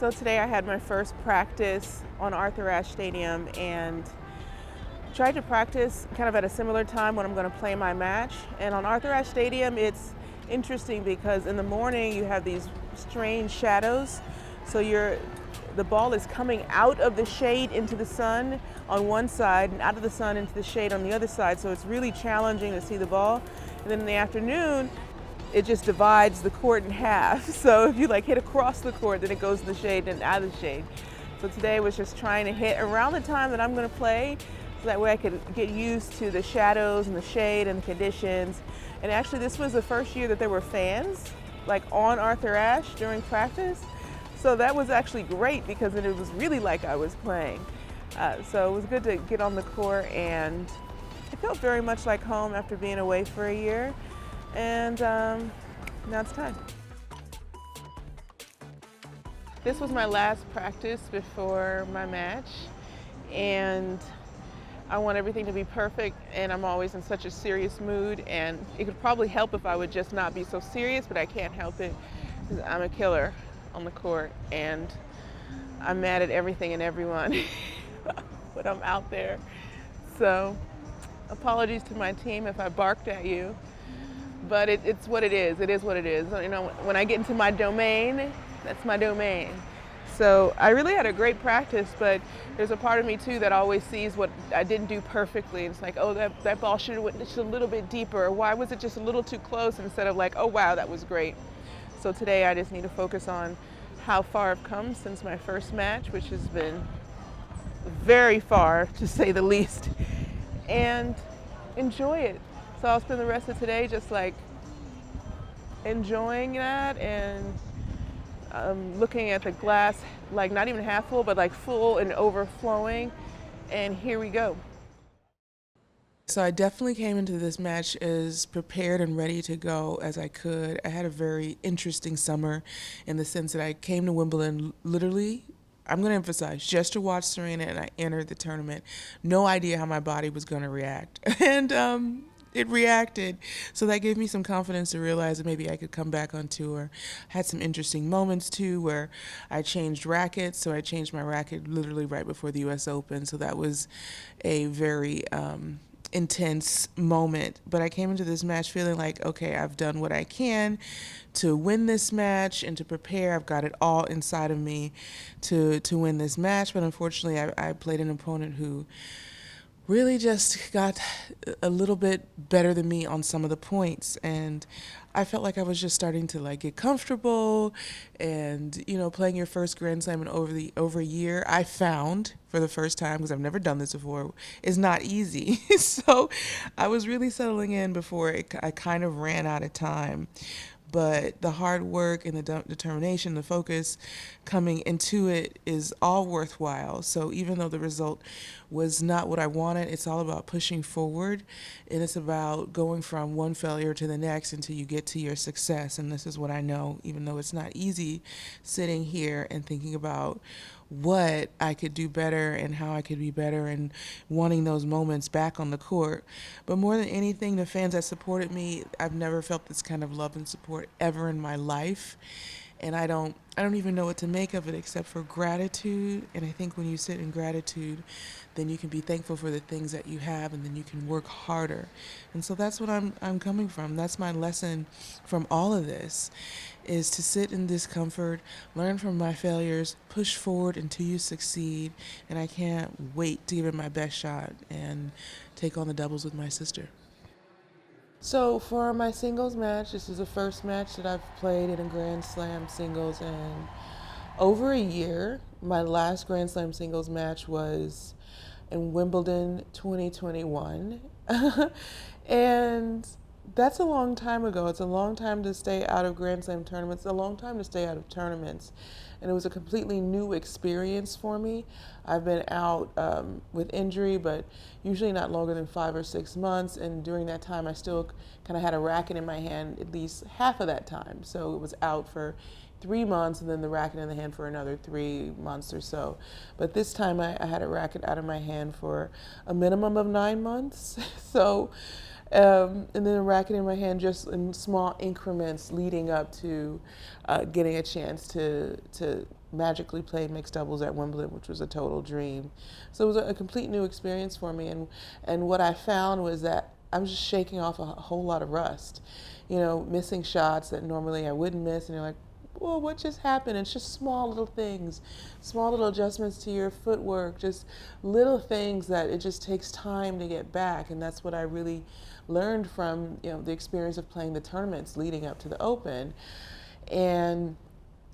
So today I had my first practice on Arthur Ashe Stadium and tried to practice kind of at a similar time when I'm going to play my match. And on Arthur Ashe Stadium, it's interesting because in the morning you have these strange shadows. So the ball is coming out of the shade into the sun on one side and out of the sun into the shade on the other side. So it's really challenging to see the ball. And then in the afternoon, it just divides the court in half. So if you hit across the court, then it goes in the shade and out of the shade. So today was just trying to hit around the time that I'm going to play, so that way I could get used to the shadows and the shade and the conditions. And actually, this was the first year that there were fans on Arthur Ashe during practice. So that was actually great because then it was really like I was playing. So it was good to get on the court, and it felt very much like home after being away for a year. And now it's time. This was my last practice before my match, and I want everything to be perfect, and I'm always in such a serious mood, and it could probably help if I would just not be so serious, but I can't help it because I'm a killer on the court, and I'm mad at everything and everyone when I'm out there. So apologies to my team if I barked at you. But it's what it is. It is what it is. You know, when I get into my domain, that's my domain. So I really had a great practice, but there's a part of me too that always sees what I didn't do perfectly. It's like, oh, that ball should have went just a little bit deeper. Or why was it just a little too close, instead of oh, wow, that was great. So today I just need to focus on how far I've come since my first match, which has been very far, to say the least, and enjoy it. So I'll spend the rest of today just enjoying that and looking at the glass, not even half full, but full and overflowing. And here we go. So I definitely came into this match as prepared and ready to go as I could. I had a very interesting summer in the sense that I came to Wimbledon literally, I'm going to emphasize, just to watch Serena, and I entered the tournament. No idea how my body was going to react. And it reacted. So that gave me some confidence to realize that maybe I could come back on tour. Had some interesting moments too where I changed rackets. So I changed my racket literally right before the US Open. So that was a very intense moment. But I came into this match feeling like, okay, I've done what I can to win this match and to prepare. I've got it all inside of me to win this match. But unfortunately, I played an opponent who really just got a little bit better than me on some of the points, and I felt like I was just starting to get comfortable. And playing your first Grand Slam in over a year, I found for the first time, because I've never done this before, is not easy. So I was really settling in before I kind of ran out of time. But the hard work and the determination, the focus coming into it is all worthwhile. So even though the result was not what I wanted, it's all about pushing forward, and it's about going from one failure to the next until you get to your success. And this is what I know, even though it's not easy sitting here and thinking about what I could do better and how I could be better and wanting those moments back on the court. But more than anything, the fans that supported me, I've never felt this kind of love and support ever in my life. And I don't even know what to make of it except for gratitude. And I think when you sit in gratitude, then you can be thankful for the things that you have, and then you can work harder. And so that's what I'm coming from. That's my lesson from all of this, is to sit in discomfort, learn from my failures, push forward until you succeed. And I can't wait to give it my best shot and take on the doubles with my sister. So for my singles match, this is the first match that I've played in a Grand Slam singles in over a year. My last Grand Slam singles match was in Wimbledon 2021. And that's a long time ago. It's a long time to stay out of Grand Slam tournaments. It's a long time to stay out of tournaments. And it was a completely new experience for me. I've been out with injury, but usually not longer than 5 or 6 months. And during that time, I still kind of had a racket in my hand at least half of that time. So it was out for 3 months, and then the racket in the hand for another 3 months or so. But this time I had a racket out of my hand for a minimum of 9 months. So and then a racket in my hand just in small increments leading up to getting a chance to magically play mixed doubles at Wimbledon, which was a total dream. So it was a complete new experience for me. And what I found was that I was just shaking off a whole lot of rust, you know, missing shots that normally I wouldn't miss. And you're like, well, what just happened? It's just small little things, small little adjustments to your footwork, just little things that it just takes time to get back. And that's what I really learned from, you know, the experience of playing the tournaments leading up to the Open. And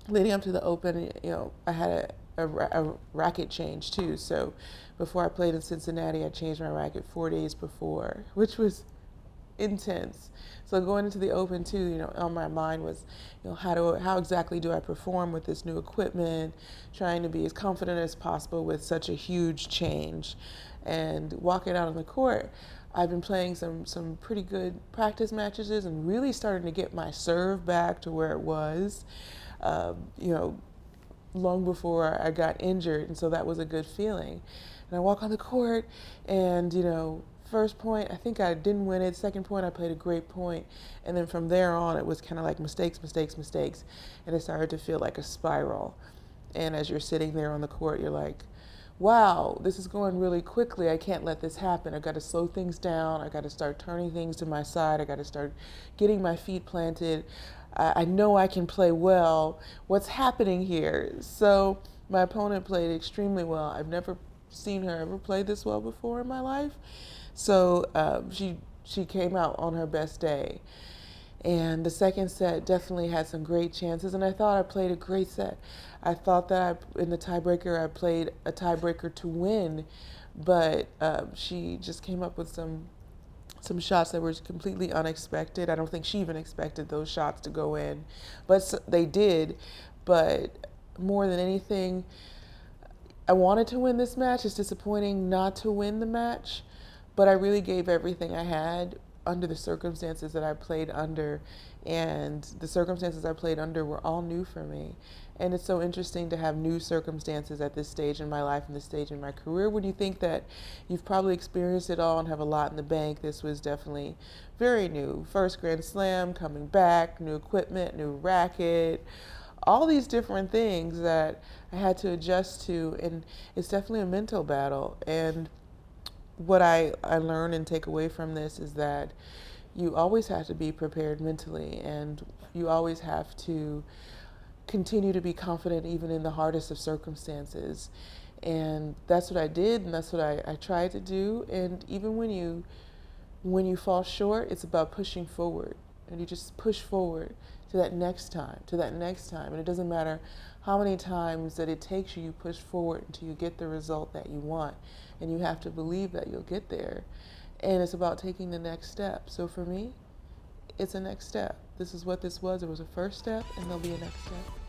leading up to the Open, you know, I had a racket change too. So before I played in Cincinnati, I changed my racket 4 days before, which was intense. So going into the Open too, you know, on my mind was, you know, how exactly do I perform with this new equipment, trying to be as confident as possible with such a huge change. And walking out on the court, I've been playing some pretty good practice matches and really starting to get my serve back to where it was, you know, long before I got injured. And so that was a good feeling. And I walk on the court and, you know, first point, I think I didn't win it. Second point, I played a great point. And then from there on, it was kind of like mistakes, mistakes, mistakes. And it started to feel like a spiral. And as you're sitting there on the court, you're like, wow, this is going really quickly. I can't let this happen. I've got to slow things down. I got to start turning things to my side. I got to start getting my feet planted. I know I can play well. What's happening here? So my opponent played extremely well. I've never seen her ever play this well before in my life. So she came out on her best day. And the second set definitely had some great chances, and I thought I played a great set. I thought that in the tiebreaker, I played a tiebreaker to win, but she just came up with some shots that were completely unexpected. I don't think she even expected those shots to go in, but they did. But more than anything, I wanted to win this match. It's disappointing not to win the match, but I really gave everything I had under the circumstances that I played under, and the circumstances I played under were all new for me. And it's so interesting to have new circumstances at this stage in my life and this stage in my career. When you think that you've probably experienced it all and have a lot in the bank, this was definitely very new. First Grand Slam, coming back, new equipment, new racket, all these different things that I had to adjust to, and it's definitely a mental battle. And what I learn and take away from this is that you always have to be prepared mentally, and you always have to continue to be confident even in the hardest of circumstances. And that's what I did, and that's what I tried to do. And even when you fall short, it's about pushing forward, and you just push forward to that next time, to that next time. And it doesn't matter how many times that it takes you, you push forward until you get the result that you want. And you have to believe that you'll get there. And it's about taking the next step. So for me, it's a next step. This is what this was. It was a first step, and there'll be a next step.